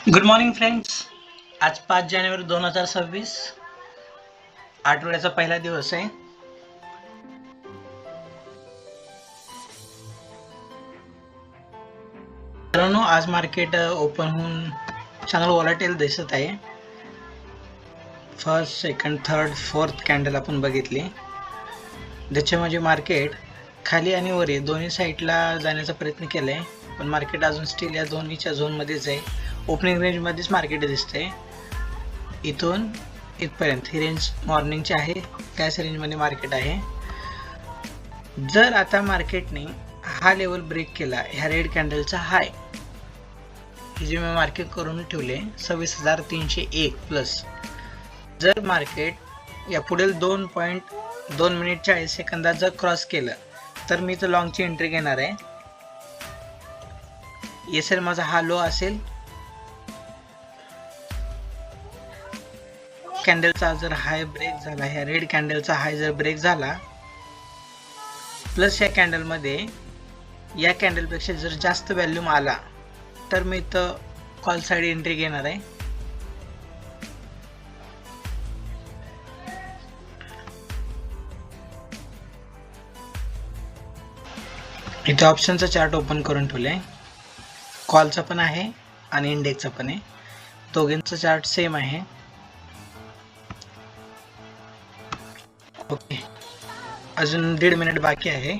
Good morning friends. आज 5 जानेवारी 2026 आठवड्याचा पहिला दिवस आहे. मित्रांनो, आज मार्केट ओपन होऊन चांगलं व्हॉलॅटाइल दिसत आहे. First, second, third, fourth candle आपण बघितली. त्याच्यामध्ये मार्केट खाली आणि वरी दोन्ही साईडला जाण्याचा प्रयत्न केलाय, पण मार्केट अजून स्टील या दोन्हीच्या झोनमध्येच आहे. ओपनिंग रेंजमध्येच मार्केट दिसतंय. इथून इथपर्यंत ही रेंज मॉर्निंगची आहे, त्याच रेंजमध्ये मार्केट आहे. जर आता मार्केटने हा लेवल ब्रेक केला, ह्या रेड कॅन्डलचा हाय हे जे मी मार्केट करून ठेवले 26,301 प्लस, जर मार्केट या पुढील 2 मिनिट 40 सेकंदात जर क्रॉस केलं तर मी तर लॉंगची एंट्री घेणार आहे. येसेल माझा हा लो असेल. कॅन्डलचा जर हाय ब्रेक झाला, ह्या रेड कॅन्डलचा हाय जर ब्रेक झाला, प्लस या कॅन्डलमध्ये या कॅन्डलपेक्षा जर जास्त व्हॅल्यूम आला तर मी इथं कॉल साइड एंट्री घेणार आहे. इथे ऑप्शनचा चार्ट ओपन करून ठेवलाय. कॉलचा पण आहे आणि इंडेक्सचा पण आहे. दोघांचा चार्ट सेम आहे. ओके, अजून 1.5 मिनिट बाकी आहे.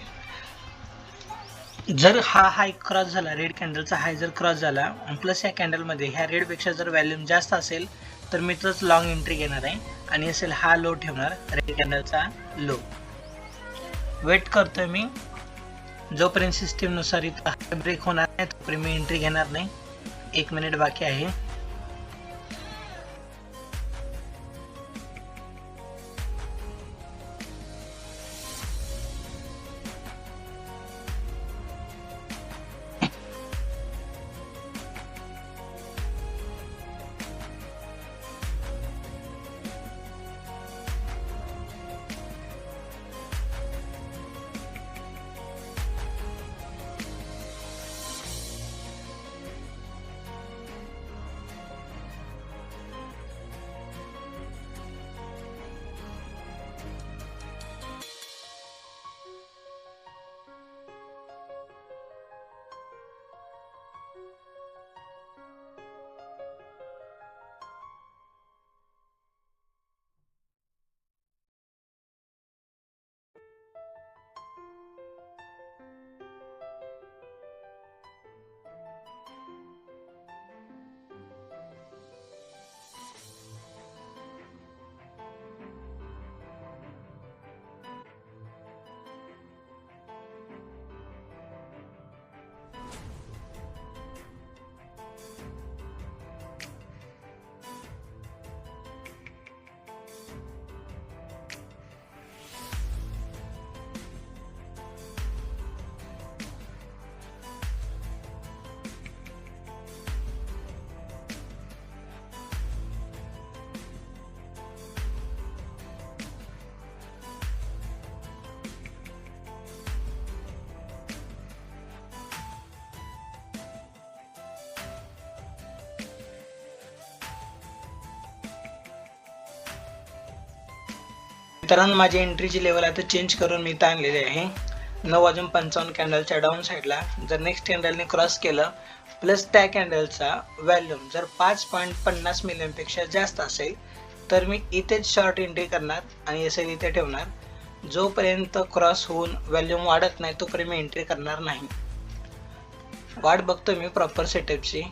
जर हा हाय क्रॉस झाला, रेड कॅन्डलचा हाय जर क्रॉस झाला प्लस या कॅन्डलमध्ये ह्या रेड पेक्षा जर व्हॅल्यूम जास्त असेल तर मी तोच लॉंग एंट्री घेणार आहे आणि असेल हा लो ठेवणार, रेड कॅन्डलचा लो. वेट करतोय मी. जोपर्यंत सिस्टीम नुसार इथं ब्रेक होणार नाही तोपर्यंत मी एंट्री घेणार नाही. 1 मिनिट बाकी आहे. मित्रांनो, माझी एंट्रीची लेवल आता चेंज करून मी इथं आणलेली आहे. 9:55 कॅन्डलच्या डाऊन साईडला जर नेक्स्ट कॅन्डलने क्रॉस केलं प्लस त्या कॅन्डलचा व्हॅल्यूम जर 5.50 मिलियन पेक्षा जास्त असेल तर मी इथेच शॉर्ट एंट्री करणार आणि असेल इथे ठेवणार. जोपर्यंत क्रॉस होऊन व्हॅल्यूम वाढत नाही तोपर्यंत मी एंट्री करणार नाही. वाट बघतो मी प्रॉपर सेटअपची.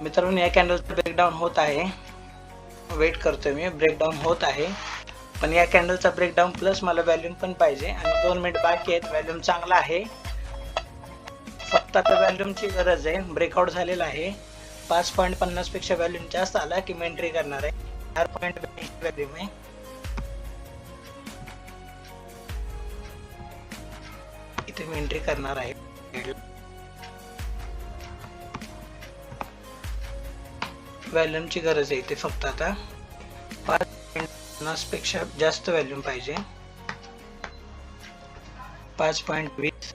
मित्रांनो, या कॅन्डलचं ब्रेकडाऊन होत आहे. वेट करतोय मी. ब्रेकडाऊन होत आहे, पण या कॅन्डलचा ब्रेकडाऊन प्लस मला व्हॅल्यूम पण पाहिजे आणि 2 मिनिट बाकी आहेत. व्हॅल्यूम चांगला आहे, फक्त आता व्हॅल्यूमची गरज आहे. ब्रेकआउट झालेला आहे 5.50 पेक्षा व्हॅल्यूम जास्त आला की मी एंट्री करणार आहे. 4.82 व्हॅल्यूम आहे. इथे मी एंट्री करणार आहे. व्हॅल्यूमची गरज आहे इथे फक्त आता 5.50 पेक्षा जास्त व्हॅल्यूम पाहिजे. 5.20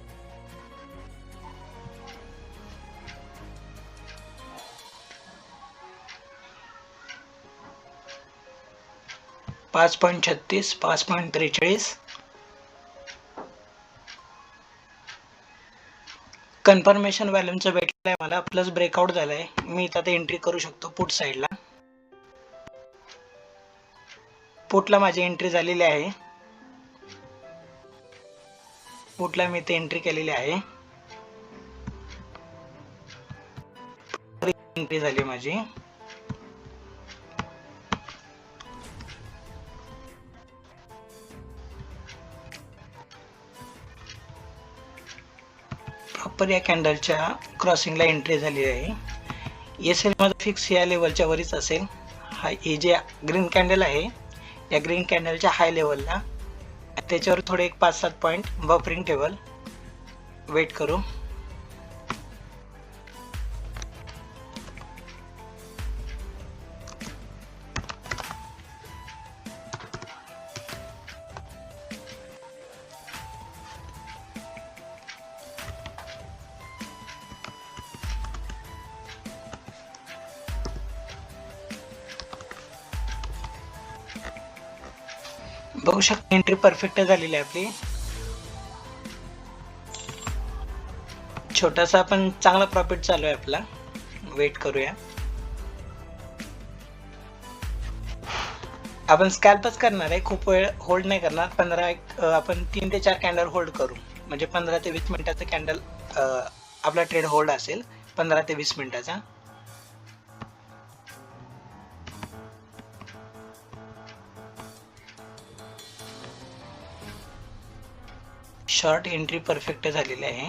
5.36 5.43 कन्फर्मेशन व्हॅल्यूमचं भेटलंय मला, प्लस ब्रेकआउट झालाय. मी इथं आता एंट्री करू शकतो पुट साईडला. पुटला माझी एंट्री झालेली आहे. पुटला मी इथे एंट्री केलेली आहे. एंट्री झाली माझी. प्रॉपर या कॅन्डलच्या क्रॉसिंगला एंट्री झाली आहे. एसएल मध्ये फिक्स या लेवलच्या वरच असेल. हे जे ग्रीन कॅन्डल आहे या ग्रीन कॅन्डलच्या हाय लेवलला, त्याच्यावर थोडे एक 5-7 पॉईंट बफरिंग टेबल वेट करू. बघू शकता एंट्री परफेक्ट झालेली आहे आपली. छोटासा पण चांगला प्रॉफिट चालू आहे आपला. वेट करूया. आपण स्कॅल्पच करणार आहे, खूप वेळ होल्ड नाही करणार. आपण 3 ते 4 कॅन्डल होल्ड करू, म्हणजे 15 ते 20 मिनिटाचा कॅन्डल आपला ट्रेड होल्ड असेल. 15 ते 20 मिनिटाचा. शॉर्ट एंट्री परफेक्ट झालेली आहे.